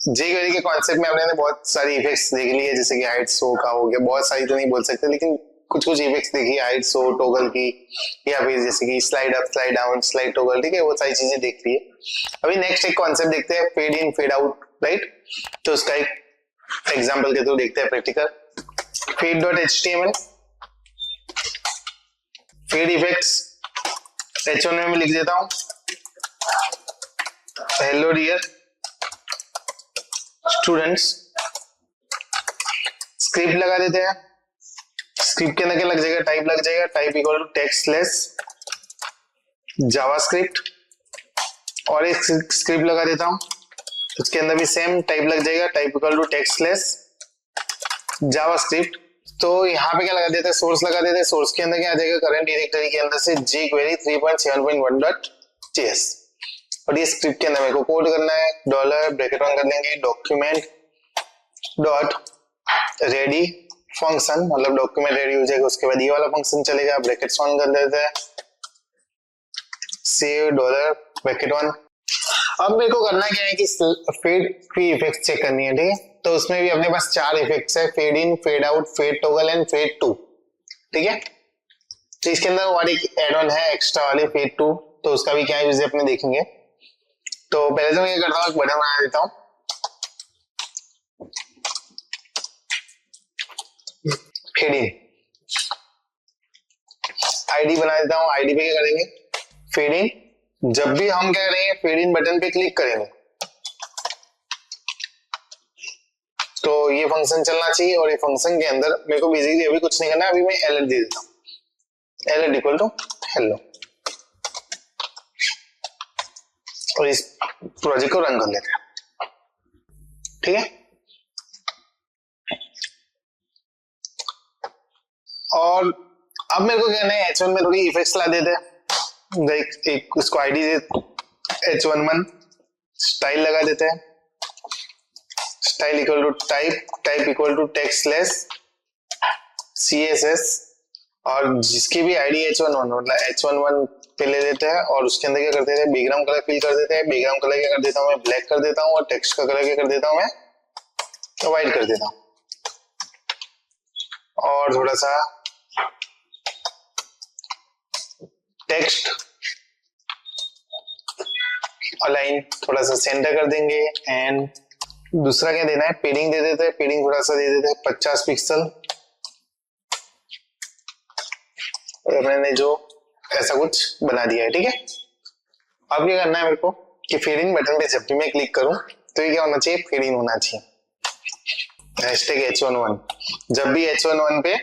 जे query के concept में हमने बहुत सारी इफेक्ट्स देख ली है, जैसे कि हाइट शो का हो गया, बहुत सारी तो नहीं बोल सकते लेकिन कुछ कुछ इफेक्ट्स देखी, हाइट शो टॉगल की, या फिर जैसे कि slide up slide down slide toggle, ठीक है, वो सारी चीजें देख ली है। अभी नेक्स्ट एक कॉन्सेप्ट देखते हैं, fade in fade out, right. तो उसका एक एग्जांपल के थ्रू देखते हैं practical. Fade dot HTML, fade effects H1 में लिख देता हूं, हेलो डियर स्टूडेंट्स। स्क्रिप्ट लगा देते हैं, स्क्रिप्ट के अंदर क्या लग जाएगा, टाइप लग जाएगा, type equal to text less JavaScript, और एक स्क्रिप्ट लगा देता हूं, उसके अंदर भी सेम टाइप लग जाएगा, type equal to text less JavaScript. तो यहाँ पे क्या लगा देते हैं, सोर्स लगा देते हैं, सोर्स के अंदर क्या आ जाएगा, करंट डायरेक्टरी के अंदर से jQuery 3.7.1.js, और ये स्क्रिप्ट के अंदर मेरे को कोड करना है, डॉलर ब्रैकेट ऑन कर लेंगे, डॉक्यूमेंट डॉट रेडी फंक्शन, मतलब डॉक्यूमेंट रेडी हो जाएगा, उसके बाद ये वाला फंक्शन चलेगा, ब्रैकेट्स ऑन कर देते हैं, सेव डॉलर ब्रैकेट ऑन। अब मेरे को करना क्या है कि फेड की इफेक्ट चेक करनी है, ठीक है। तो उसमें भी अपने पास 4 इफेक्ट्स है, fade in, fade out, fade toggle and fade to, ठीक है। तो इसके अंदर और एक एड ऑन है एक्स्ट्रा वाली फेड टू, तो उसका भी क्या यूज है अपने देखेंगे। तो पहले तो मैं क्या करता हूँ, एक बटन बना देता हूँ, फेड इन, आईडी बना देता हूँ, आईडी पे क्या करेंगे, फेड इन। जब भी हम क्या करेंगे, फेड इन बटन पे क्लिक करेंगे तो ये फंक्शन चलना चाहिए, और ये फंक्शन के अंदर मेरे को बेसिकली अभी कुछ नहीं करना है, अभी मैं एलर्ट दे देता हूँ, एलर्ट इक्वल टू हेलो, और इस प्रोजेक्ट को रन कर लेते हैं, ठीक है। और अब मेरे को कहना है H1 में थोड़ी इफेक्ट्स ला देते हैं, एक उसको आईडी दे H11 स्टाइल लगा देते हैं, style equal to type, type equal to text less CSS, और जिसकी भी आईडी H11 मतलब H11 पे ले लेते हैं, और उसके अंदर क्या करते हैं, बैकग्राउंड कलर फिल कर देते हैं, बैकग्राउंड कलर क्या कर देता हूं मैं, ब्लैक कर देता हूं, और टेक्स्ट का कलर क्या कर देता हूं मैं, व्हाइट कर देता हूं, और थोड़ा सा टेक्स्ट अलाइन थोड़ा सा सेंटर कर देंगे, एंड दूसरा क्या देना है, पेडिंग दे देते हैं, पेडिंग थोड़ा सा दे देते हैं 50 पिक्सल, और मैंने जो ऐसा कुछ बना दिया है, ठीक है। अब क्या करना है मेरे को कि फेड इन बटन पे जब भी मैं क्लिक करूं तो ये क्या होना चाहिए, फेड इन होना चाहिए, हैशटैग H11। जब भी H11 पे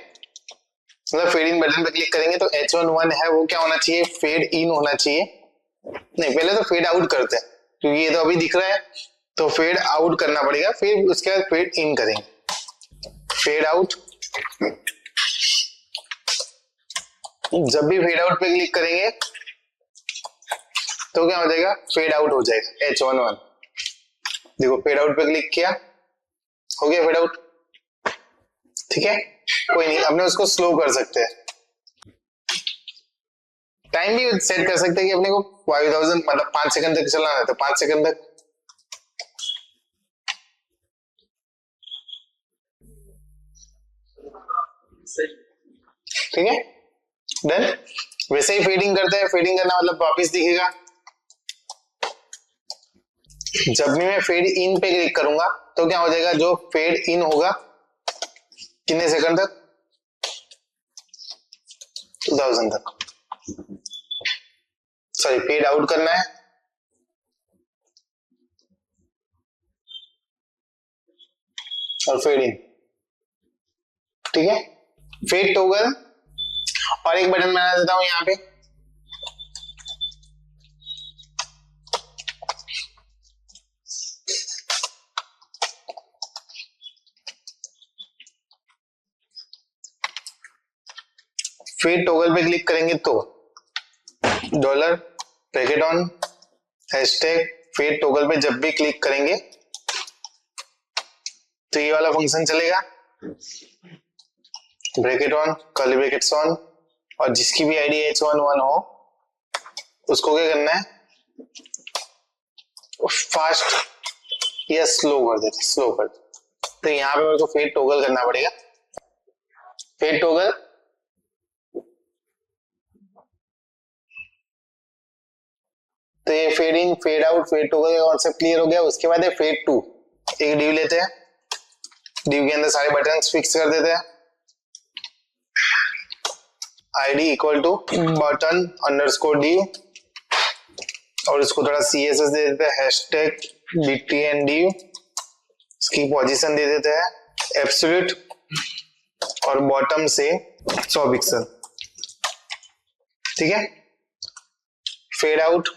मतलब फेड इन बटन पे क्लिक करेंगे तो H11 है वो क्या होना चाहिए, फेड इन होना चाहिए। नहीं, पहले तो फेड आउट करते हैं, क्योंकि ये तो अभी दिख रहा है, तो फेड आउट करना पड़ेगा, फिर उसके बाद फेड इन करेंगे, फेड आउट। जब भी फेड आउट पे क्लिक करेंगे तो क्या हो जाएगा, फेड आउट हो जाएगा H11। देखो फेड आउट पे क्लिक किया, हो गया फेड आउट, ठीक है। कोई नहीं, अपने उसको स्लो कर सकते हैं, टाइम भी सेट कर सकते हैं कि अपने को 5000 मतलब 5 सेकंड तक चलाना है तो 5 सेकंड तक, ठीक है। देन वैसे ही फेडिंग करते हैं, फेडिंग करना मतलब वापिस दिखेगा। जब भी मैं फेड इन पे क्लिक करूंगा तो क्या हो जाएगा, जो फेड इन होगा कितने सेकंड तक, 2000 तक, सॉरी फेड आउट करना है, और फेड इन, ठीक है। फेड टॉगल, और एक बटन बना देता हूं यहाँ पे, फेड टॉगल पे क्लिक करेंगे तो dollar bracket on hashtag fade toggle पे जब भी क्लिक करेंगे तो ये वाला फंक्शन चलेगा, bracket on curly brackets on, और जिसकी भी आईडी H11 हो उसको क्या करना है, फास्ट या स्लो कर देते, स्लो कर देते। तो यहाँ पे मेरे को फेड टॉगल करना पड़ेगा, फेड टॉगल। तो ये fade in fade out fade toggle का कॉन्सेप्ट क्लियर हो गया। उसके बाद है फेड टू। एक डिव लेते हैं, डिव के अंदर सारे बटन्स फिक्स कर देते हैं। id equal to button underscore div और इसको थोड़ा css दे देते हैं, हैशटैग btn div। इसकी पोजीशन दे देते हैं एब्सोल्यूट और बॉटम से 100 पिक्सल। ठीक है, फेड आउट,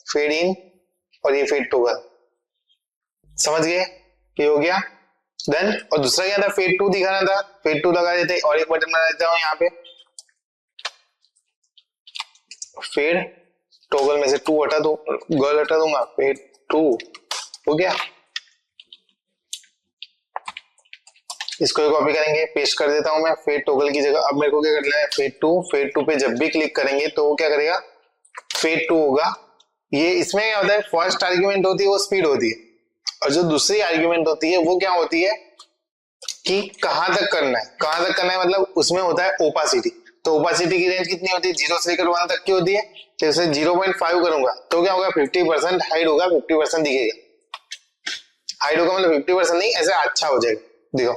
फेड इन और ये फेड टॉगल। समझ गए, ये हो गया देन। और दूसरा क्या था, फेड टू दिखाना था, फेड टू लगा देते और एक बटन बना देता हूं यहाँ पे, फेड टॉगल में से टू हटा दो, गर्ल हटा दूंगा, फेड टू हो गया। इसको कॉपी करेंगे, पेस्ट कर देता हूं मैं फेड टॉगल की जगह। अब मेरे को क्या करना है, फेड टू पे जब भी क्लिक करेंगे तो वो क्या करेगा, फेड टू होगा। ये इसमें क्या होता है, फर्स्ट आर्ग्यूमेंट होती है वो स्पीड होती है, और जो दूसरी आर्ग्यूमेंट होती है वो क्या होती है कि कहां तक करना है। कहां तक करना है मतलब उसमें होता है ओपासिटी। तो ओपासिटी की रेंज कितनी होती है, 0 से लेकर 1 तक की होती है। तो इसे 0.5 करूंगा तो क्या होगा, 50% हाइड होगा, 50% दिखेगा। हाइड होगा मतलब 50% नहीं, ऐसे अच्छा हो जाएगा। देखो,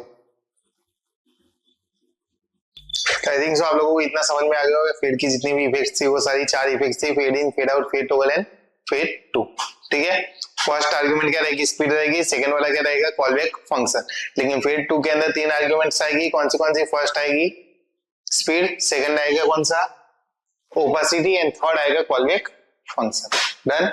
आई थिंक सो आप लोगों को इतना समझ में आ गया होगा। फेड की जितनी भी इफेक्ट्स थी वो सारी 4 इफेक्ट्स थी, fade in, fade out, fade toggle and fade to. ठीक है, फर्स्ट आर्गुमेंट क्या रहेगी, स्पीड रहेगी। सेकंड वाला क्या रहेगा, कॉल बैक फंक्शन। लेकिन फेड टू के अंदर 3 आर्गुमेंट्स आएगी, कौन सी? फर्स्ट आएगी स्पीड, सेकंड आएगा कौन सा, ओपासिटी, एंड थर्ड आएगा कॉल बैक फंक्शन। डन।